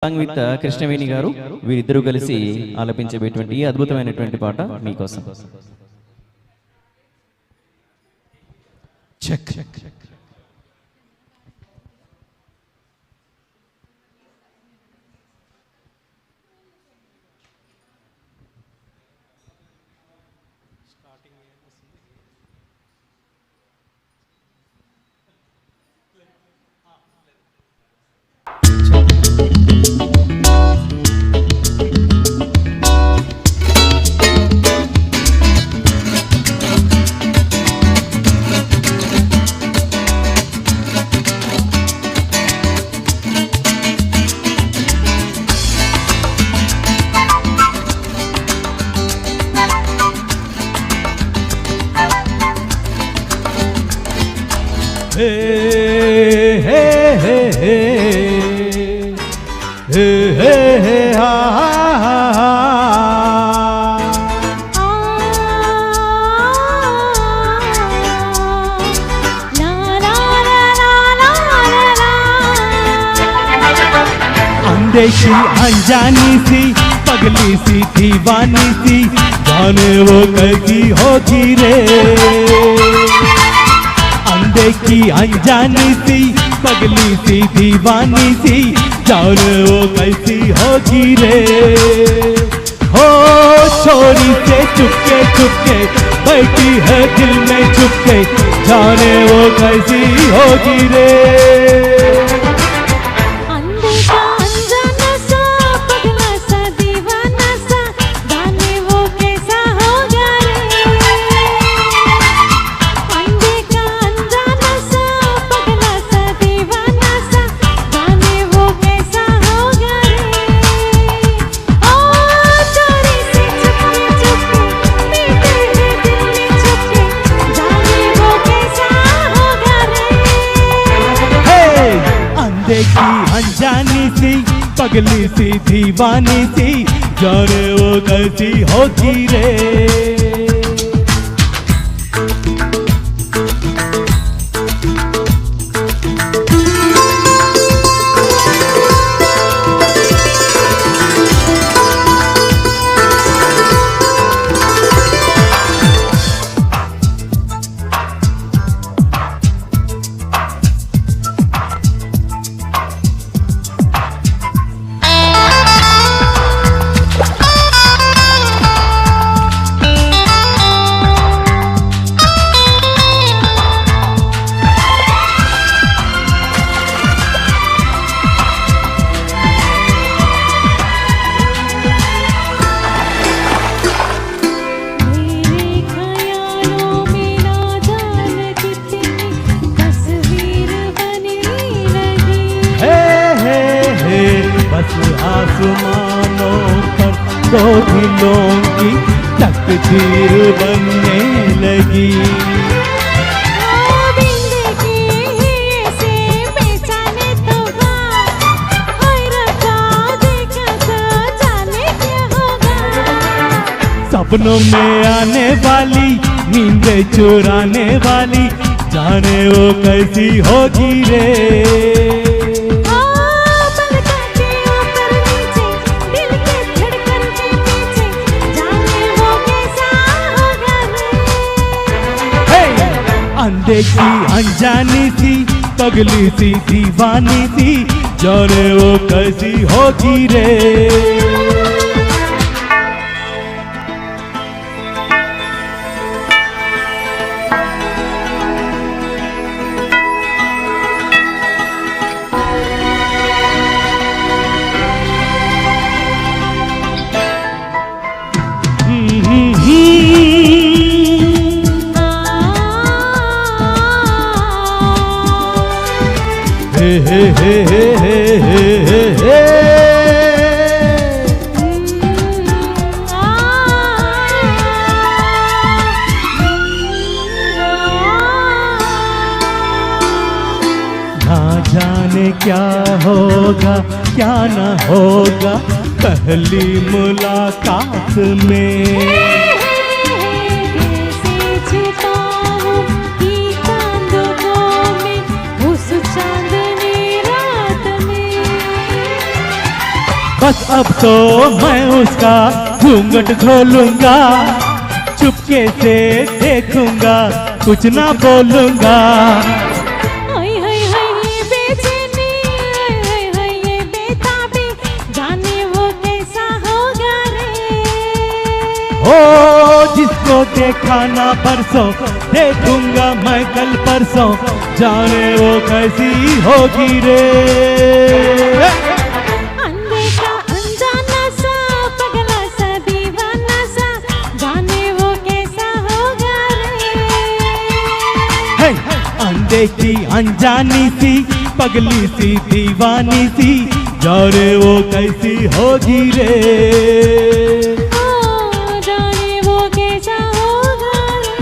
సంగీత కృష్ణవేణి గారు వీరిద్దరూ కలిసి ఆలపించబోయేటువంటి ఈ అద్భుతమైనటువంటి పాట మీకోసం. చెక్ देखी अनजानी सी पगली सी दीवानी सी जाने वो कैसी होगी रे। अनदेखी अनजानी सी पगली सी दीवानी सी जाने वो कैसी होगी रे। हो छोरी से चुपके चुपके बैठी है दिल में चुपके जाने वो कैसी होगी रे। देखी अनजानी सी पगली सी दीवानी सी जाने वो कैसी होती रे। आसमानों पर दो दिलों की तकदीर बनने लगी। सपनों में आने वाली नींद चुराने वाली जाने वो कैसी होगी रे। अनदेखी अनजानी सी पगली सी दीवानी सी जाने वो कैसी होगी रे। हे हे हे हे हे हे ना जाने क्या होगा क्या न होगा पहली मुलाकात में। बस अब तो मैं उसका घूंघट खोलूंगा, चुपके से देखूंगा, कुछ ना बोलूंगा। हाय हाय हाय ये बेचैनी, हाय हाय हाय ये बेताबी, जाने वो कैसा होगा रे। ओ जिसको देखा ना परसों, देखूंगा मैं कल परसों, जाने वो कैसी होगी रे। अनदेखा अनजाना सा, पगला सा, दीवाना सा, जाने वो कैसा होगा रे। हे, अनदेखी अनजानी सी, पगली सी, दीवानी सी, जाने वो कैसी होगी रे। ओ जाने वो कैसा होगा रे।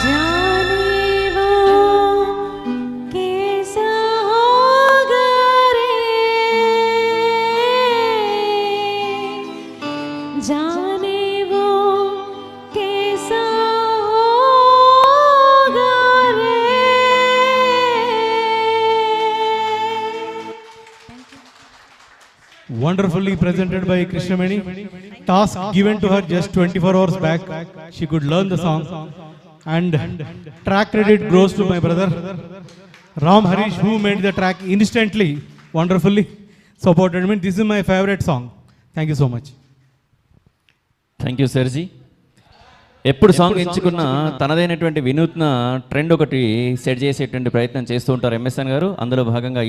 जाने वो कैसा होगा रे, जाने वो कैसा होगा रे। Wonderfully presented by Krishnamani. Task given to her just 24 hours back. She could learn the song. And track credit goes to my brother Ram Harish, who made the track instantly, wonderfully supported me. This is my favorite song. Thank you so much. Thank you సర్జీ. ఎప్పుడు song ఎంచుకున్నా తనదైనటువంటి వినూత్న trend ఒకటి set చేసేటువంటి ప్రయత్నం చేస్తూ ఉంటారు MSN గారు. అందులో భాగంగా